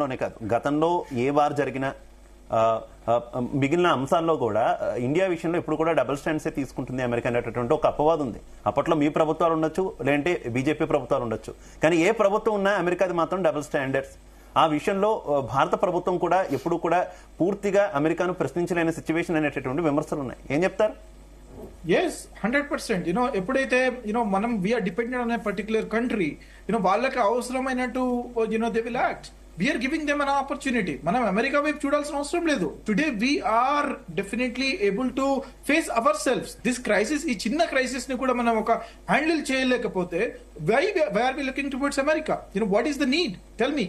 లోనే కాదు, గతంలో ఏ వార్ జరిగినా మిగిలిన అంశాల్లో కూడా ఇండియా విషయంలో ఇప్పుడు కూడా డబుల్ స్టాండ్సే తీసుకుంటుంది అమెరికా అనేటటువంటి ఒక అపవాదం ఉంది. అప్పట్లో మీ ప్రభుత్వాలు ఉండొచ్చు, లేదంటే బీజేపీ ప్రభుత్వాలు ఉండొచ్చు, కానీ ఏ ప్రభుత్వం ఉన్నా అమెరికాది మాత్రం డబుల్ స్టాండర్డ్స్. ఆ విషయంలో భారత ప్రభుత్వం కూడా ఎప్పుడు కూడా పూర్తిగా అమెరికాను ప్రశ్నించలేని సిచ్యువేషన్ అనేటటువంటి విమర్శలు ఉన్నాయి. ఏం చెప్తారు? Yes, 100%. ఎప్పుడైతే మనం we are dependent on a particular country, వాళ్ళకి అవసరమైనట్టు they will act. We are giving them an opportunity. మనం అమెరికా వైపు చూడాల్సిన అవసరం లేదు. Today we are definitely able to face our selfs this crisis. ఈ చిన్న క్రైసిస్ ని కూడా మనం ఒక హ్యాండిల్ చేయలేకపోతే why are we looking towards America? What is the need? Tell me.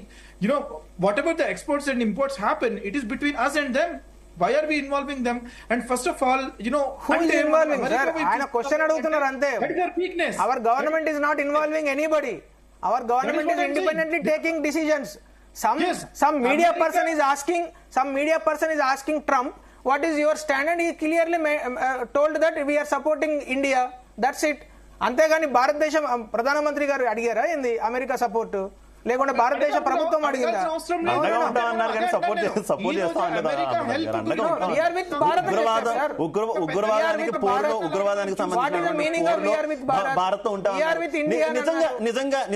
Whatever the exports and imports happen, it is between us and them. Why are we involving them? And first of all, who is involving, sir? Aina question adugutunnaru ante. That is their weakness. Our government is not involving anybody. Our government is independently taking decisions. Some media person is asking Trump, what is your stand? And he clearly told that we are supporting India. That's it. అంతేగాని భారతదేశం ప్రధానమంత్రి గారు అడిగారా ఏంది America support? లేకుంటే భారతదేశ ప్రభుత్వం అడిగిందా?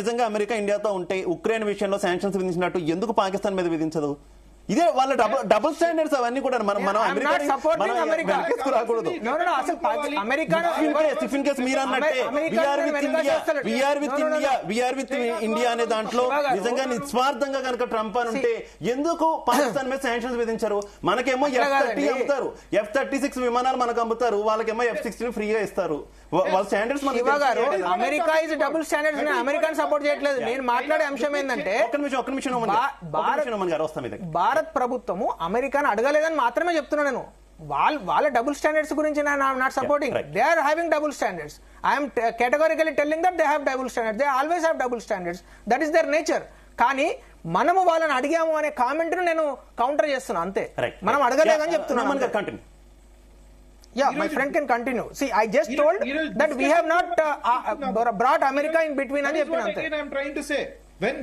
నిజంగా అమెరికా ఇండియాతో ఉంటే ఉక్రెయిన్ విషయంలో శాంక్షన్స్ విధించినట్టు ఎందుకు పాకిస్తాన్ మీద విధించదు? ఇదే వాళ్ళ డబుల్ స్టాండర్డ్స్ అవన్నీ కూడా మనం ఇండియా అనే దాంట్లో నిజంగా నిస్వార్థంగా కనుక ట్రంప్ అని ఉంటే ఎందుకు పాకిస్తాన్ మీద శాంక్షన్స్ విధించారు? మనకేమో F-30 అమ్ముతారు, F-36 విమానాలు మనకు అమ్ముతారు, వాళ్ళకేమో F-16 ఫ్రీగా ఇస్తారు. వాళ్ళ standards America is double standards. అమెరికాని సపోర్ట్ చేయట్లేదు. నేను మాట్లాడే అంశం ఏంటంటే ఒక్క నిమిషం భారత్ ప్రభుత్వము అమెరికాను అడగలేదని మాత్రమే చెప్తున్నా నేను. వాళ్ళ డబుల్ స్టాండర్డ్స్ గురించి not supporting. They are having double standards. I'm categorically telling that they have double standards. They always have double standards. That is their nature. కానీ మనము వాళ్ళని అడిగాము అనే కామెంట్ ను నేను కౌంటర్ చేస్తున్నా అంతే. మనం అడగలేదని చెప్తున్నాను. Yeah, my friend can continue. See, I just told that we have not brought America in between. That is what again I'm trying to say.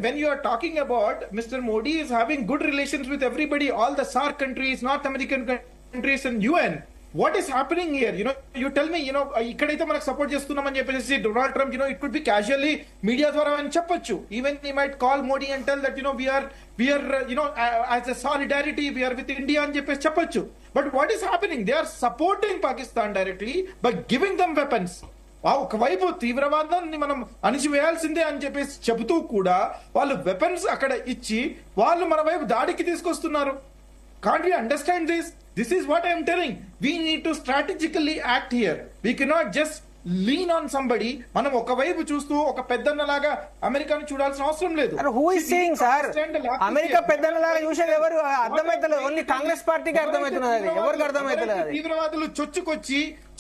When you are talking about Mr. Modi is having good relations with everybody, all the SAARC countries, North American countries and UN. What is happening here? You tell me, ikkadaithe manaku support chestunnam ani cheppesi Donald Trump, it could be casually media dwara ani cheppochu. Even he might call Modi and tell that we are as a solidarity we are with India ani cheppesi cheppochu. But what is happening? They are supporting Pakistan directly by giving them weapons. ఒకవైపు తీవ్రవాదాన్ని మనం అణిచివేయాల్సిందే అని చెప్పేసి చెబుతూ కూడా వాళ్ళు weapons అక్కడ ఇచ్చి వాళ్ళు మన వైపు దాడికి తీసుకొస్తున్నారు. Can't we understand this? This is what I am telling. We need to strategically act here. We cannot just lean on somebody. మనం ఒకవైపు చూస్తూ ఒక పెద్దన్నలాగా అమెరికాను చూడాల్సిన అవసరం లేదు. Who is saying, sir? America పెద్దన్నలాగా చూసేది ఎవరు? అర్థమైతలేదు. ఓన్లీ కాంగ్రెస్ పార్టీకి అర్థమవుతున్నది. ఎవరికి అర్థమవుతలేదు? తీవ్రవాదులు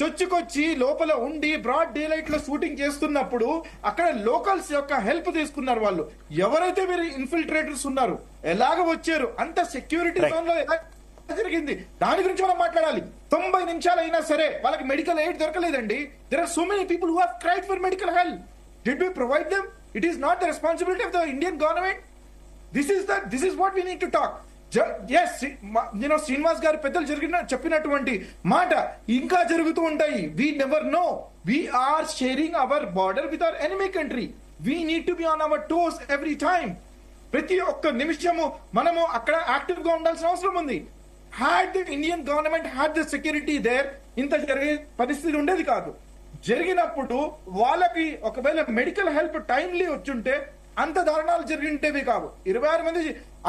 చొచ్చుకొచ్చి లోపల ఉండి బ్రాడ్ డే లైట్ లో షూటింగ్ చేస్తున్నప్పుడు అక్కడ లోకల్స్ యొక్క హెల్ప్ తీసుకున్నారు. వాళ్ళు ఎవరైతే మీరు ఇన్ఫిల్ట్రేటర్స్ ఉన్నారు, ఎలాగ వచ్చారు, అంత సెక్యూరిటీ జోన్ లో జరిగింది, దాని గురించి మనం మాట్లాడాలి. 90 నిమిషాలు అయినా సరే వాళ్ళకి మెడికల్ ఎయిడ్ దొరకలేదండి. There are so many people who have cried for medical help. Did we provide them? It is not the responsibility of the Indian government. This is what we need to talk. yes, Srinivas garu పెద్దలు చెప్పినటువంటి మాట ఇంకా జరుగుతూ ఉంటాయి. we never know. we are sharing our border with our enemy country. we need to be on our toes every time. ప్రతి ఒక్క నిమిషము మనము అక్కడ యాక్టివ్ గా ఉండాల్సిన అవసరం ఉంది. had the Indian government had the security there, ఇంత జరిగే పరిస్థితి ఉండేది కాదు. జరిగినప్పుడు వాళ్ళకి ఒకవేళ మెడికల్ హెల్ప్ టైమ్లీ వచ్చుంటే అంత దారుణాలు జరిగింటేవి కావు. 26 మంది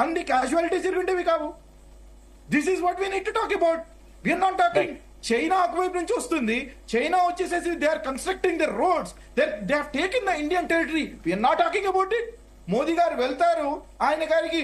అన్ని క్యాజువాలిటీస్ జరిగింటేవి కావు. This is what we need to talk about. We are not talking China ఒకవైపు నుంచి వస్తుంది. చైనా వచ్చేసేసి they are constructing the roads. They have taken the Indian territory. We are not talking about it. Modi గారు వెళ్తారు, ఆయన గారికి